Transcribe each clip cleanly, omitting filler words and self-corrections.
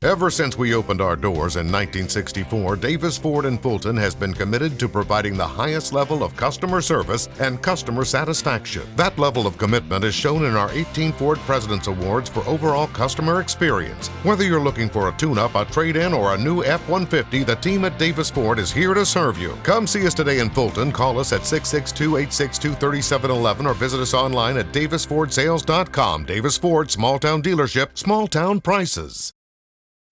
Ever since we opened our doors in 1964, Davis Ford in Fulton has been committed to providing the highest level of customer service and customer satisfaction. That level of commitment is shown in our 18 Ford President's Awards for overall customer experience. Whether you're looking for a tune-up, a trade-in, or a new F-150, the team at Davis Ford is here to serve you. Come see us today in Fulton. Call us at 662-862-3711 or visit us online at davisfordsales.com. Davis Ford, small-town dealership, small-town prices.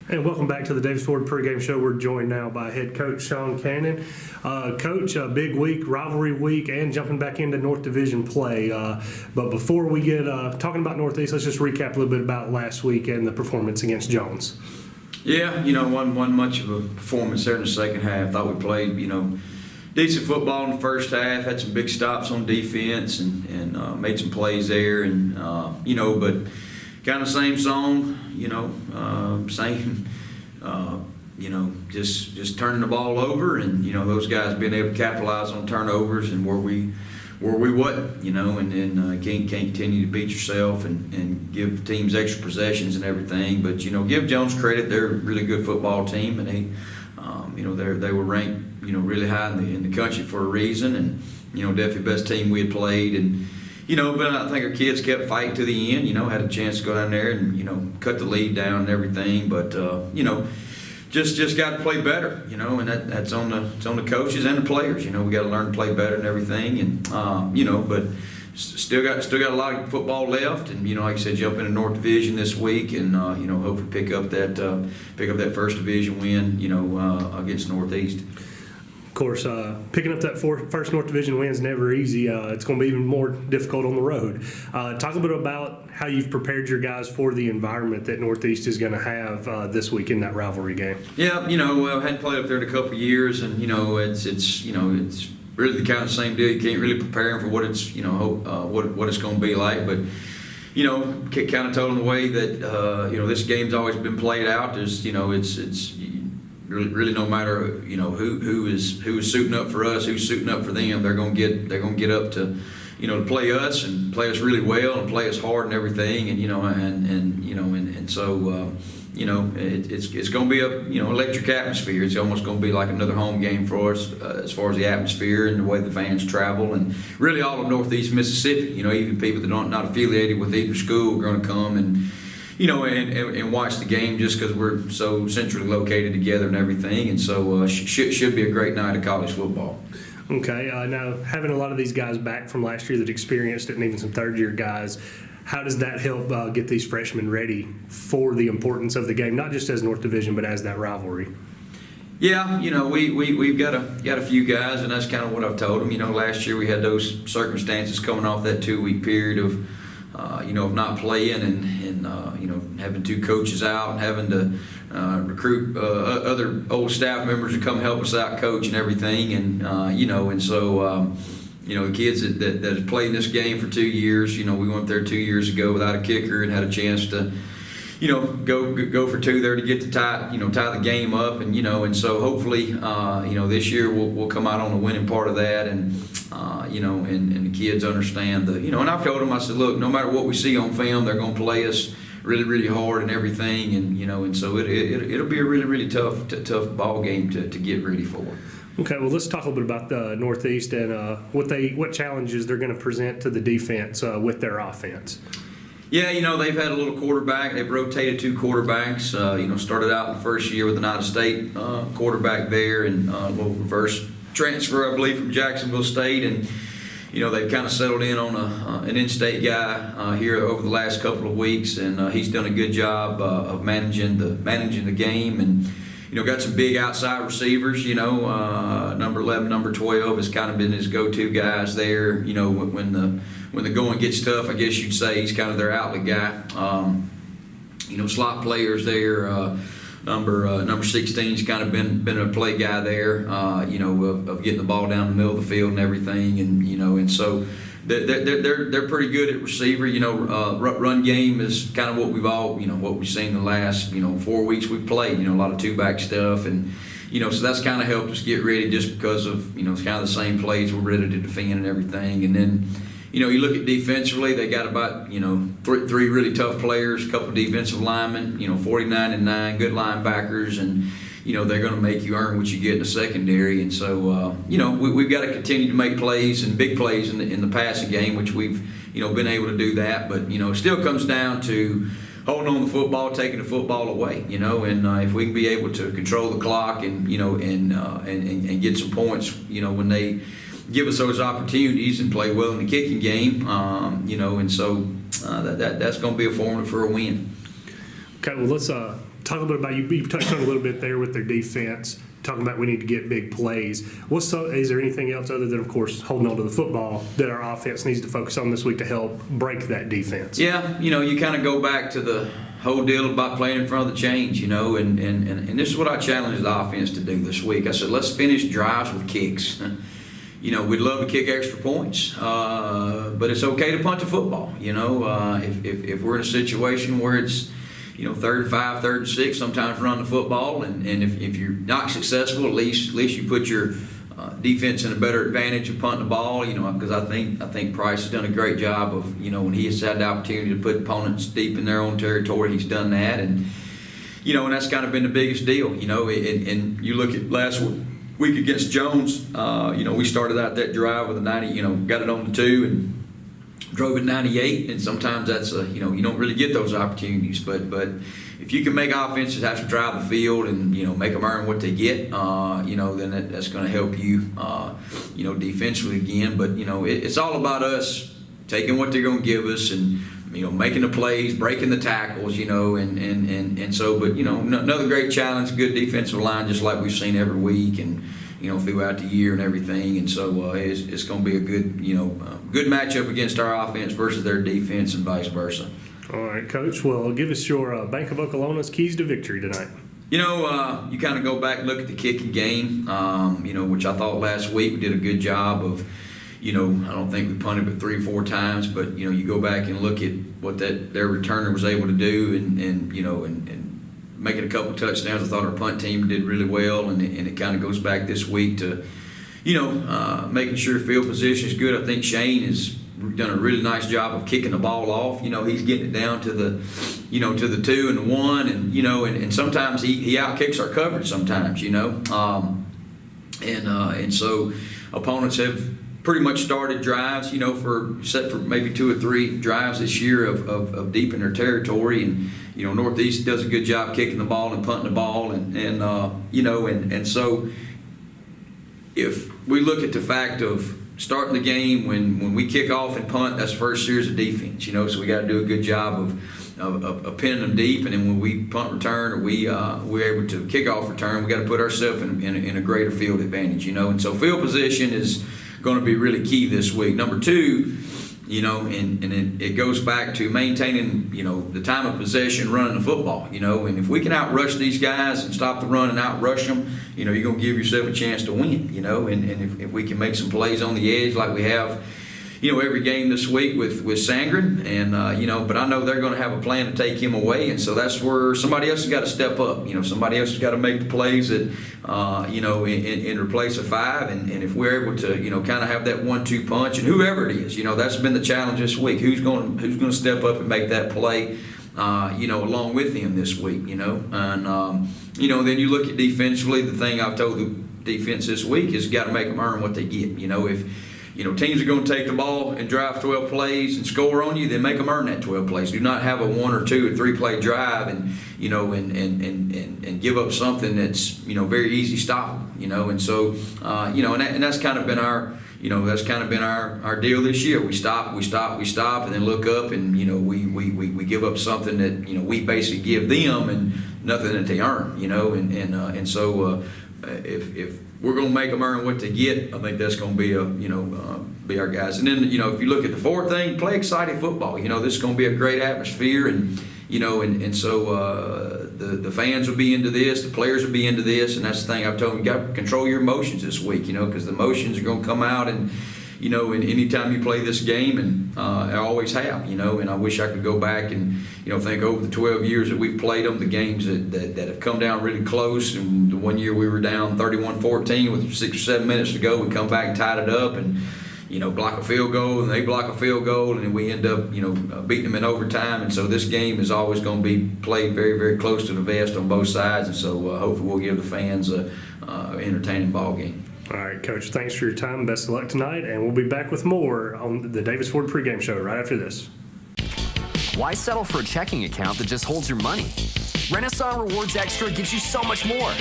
And welcome back to the Davis Ford Pregame Show. We're joined now by head coach Sean Cannon. Coach, a big week, rivalry week, and jumping back into North Division play. But before we get talking about Northeast, let's just recap a little bit about last week and the performance against Jones. Yeah, wasn't much of a performance there in the second half. Thought we played, decent football in the first half. Had some big stops on defense and made some plays there. And but kind of same song, just turning the ball over, and those guys being able to capitalize on turnovers and where we wasn't, and then can't continue to beat yourself and give teams extra possessions and everything. But give Jones credit; they're a really good football team, and they were ranked really high in the country for a reason, and definitely the best team we had played. And but I think our kids kept fighting to the end. Had a chance to go down there and cut the lead down and everything. But just got to play better. And that's on the coaches and the players. We got to learn to play better and everything. And but still got a lot of football left. And like I said, jump into North Division this week, and hopefully pick up that first division win. Against Northeast. Of course, picking up that first North Division win is never easy. It's going to be even more difficult on the road. Talk a bit about how you've prepared your guys for the environment that Northeast is going to have this week in that rivalry game. Yeah, I hadn't played up there in a couple of years, and it's really the kind of same deal. You can't really prepare them for what it's what it's going to be like, but. Kind of told them the way that this game's always been played out. There's it's really no matter who is suiting up for us, who's suiting up for them, they're gonna get up to to play us and play us really well and play us hard and everything, and so it's gonna be a electric atmosphere. It's almost gonna be like another home game for us as far as the atmosphere and the way the fans travel, and really all of Northeast Mississippi. Even people that aren't not affiliated with either school are going to come and watch the game just because we're so centrally located together and everything. And so should be a great night of college football. Okay. Now, having a lot of these guys back from last year that experienced it, and even some third-year guys, how does that help get these freshmen ready for the importance of the game, not just as North Division, but as that rivalry? Yeah, we've got a few guys, and that's kind of what I've told them. Last year we had those circumstances coming off that 2-week period of not playing and having two coaches out and having to recruit other old staff members to come help us out coach and everything, and so the kids that have played in this game for 2 years, we went there 2 years ago without a kicker and had a chance to go for two there to get to tie the game up, and so hopefully this year we'll come out on the winning part of that, and and the kids understand and I've told them, I said, look, no matter what we see on film, they're going to play us really, really hard and everything, and so it'll be a really, really tough ball game to get ready for. Okay, well, let's talk a little bit about the Northeast and what challenges they're going to present to the defense with their offense. Yeah, they've had a little quarterback. They've rotated two quarterbacks. Started out in the first year with an out-of-state quarterback there, and a little reverse transfer, I believe, from Jacksonville State, and they've kind of settled in on an in-state guy here over the last couple of weeks, and he's done a good job of managing the game, and got some big outside receivers. Number 11, number 12 has kind of been his go-to guys there. When the going gets tough, I guess you'd say he's kind of their outlet guy. Slot players there. Number 16's kind of been a play guy there. Of getting the ball down the middle of the field and everything, and so they're pretty good at receiver. Run game is kind of what we've seen the last 4 weeks we've played. A lot of two-back stuff, and so that's kind of helped us get ready just because of it's kind of the same plays we're ready to defend and everything, and then. you look at defensively, they got about, three really tough players, a couple of defensive linemen, 49-9, good linebackers, and, they're going to make you earn what you get in the secondary. And so, we've got to continue to make plays and big plays in the passing game, which we've, been able to do that. But, it still comes down to holding on the football, taking the football away, and if we can be able to control the clock and, and get some points, when they give us those opportunities and play well in the kicking game, and so that's going to be a formula for a win. Okay, well, let's talk a little bit about you touched on a little bit there with their defense, talking about we need to get big plays. Is there anything else other than, of course, holding on to the football that our offense needs to focus on this week to help break that defense? Yeah, you kind of go back to the whole deal about playing in front of the chains, and this is what I challenged the offense to do this week. I said, let's finish drives with kicks. We'd love to kick extra points, but it's okay to punt the football. If we're in a situation where it's, 3rd and 5, 3rd and 6, sometimes run the football, and if you're not successful, at least you put your defense in a better advantage of punting the ball. Because I think Price has done a great job of, when he has had the opportunity to put opponents deep in their own territory, he's done that, and that's kind of been the biggest deal. And you look at last week against Jones, we started out that drive with a 90, got it on the 2 and drove it 98, and sometimes that's you don't really get those opportunities, but if you can make offenses have to drive the field and make them earn what they get, then that's going to help you defensively again. But it's all about us taking what they're going to give us and making the plays, breaking the tackles, and so, but another great challenge, good defensive line, just like we've seen every week and throughout the year and everything. And so it's going to be a good good matchup against our offense versus their defense and vice versa. All right, Coach. Well, give us your Bank of Oklahoma's keys to victory tonight. You kind of go back and look at the kicking game, which I thought last week we did a good job of. I don't think we punted but 3 or 4 times, but you go back and look at what their returner was able to do, and making a couple touchdowns. I thought our punt team did really well, and it kind of goes back this week to, making sure field position is good. I think Shane has done a really nice job of kicking the ball off. He's getting it down to the, to the 2 and the 1, and sometimes he outkicks our coverage sometimes, and so opponents have pretty much started drives, except for maybe 2 or 3 drives this year of deep in their territory, and Northeast does a good job kicking the ball and punting the ball, and so if we look at the fact of starting the game when we kick off and punt, that's the first series of defense, so we got to do a good job of pinning them deep, and then when we punt return or we're able to kick off return, we got to put ourselves in a greater field advantage, and so field position is going to be really key this week. Number 2, and it goes back to maintaining, the time of possession, running the football, and if we can outrush these guys and stop the run and outrush them, you're going to give yourself a chance to win, and if we can make some plays on the edge like we have, every game this week with Sangren, and but I know they're going to have a plan to take him away, and so that's where somebody else has got to step up. Somebody else has got to make the plays that in replace of 5, and if we're able to kind of have that 1-2 punch, and whoever it is, that's been the challenge this week. Who's going to step up and make that play, along with him this week, and then you look at defensively. The thing I've told the defense this week is got to make them earn what they get. If teams are going to take the ball and drive 12 plays and score on you, then make them earn that 12 plays. Do not have a 1 or 2 or 3 play drive and give up something that's very easy stoppable. And so and that's kind of been our deal this year. We stop, and then look up, and we give up something that we basically give them and nothing that they earn. And so if we're going to make them earn what they get, I think that's going to be be our guys. And then if you look at the 4th thing, play exciting football. This is going to be a great atmosphere, and so the fans will be into this, the players will be into this, and that's the thing I've told them. You got to control your emotions this week, because the emotions are going to come out, and and anytime you play this game, and I always have, and I wish I could go back and think over the 12 years that we've played them, the games that have come down really close, and the one year we were down 31-14 with 6 or 7 minutes to go, we come back and tied it up, and block a field goal and they block a field goal, and then we end up, beating them in overtime. And so this game is always going to be played very, very close to the vest on both sides. And so hopefully we'll give the fans an entertaining ball game. All right, Coach, thanks for your time. Best of luck tonight, and we'll be back with more on the Davis Ford Pregame Show right after this. Why settle for a checking account that just holds your money? Renaissance Rewards Extra gives you so much more.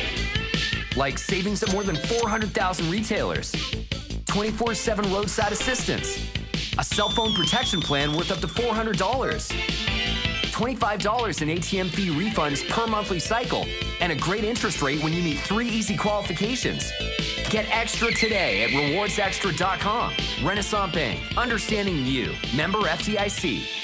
Like savings at more than 400,000 retailers, 24/7 roadside assistance, a cell phone protection plan worth up to $400, $25 in ATM fee refunds per monthly cycle, and a great interest rate when you meet 3 easy qualifications. Get extra today at rewardsextra.com. Renaissance Bank, understanding you. Member FDIC.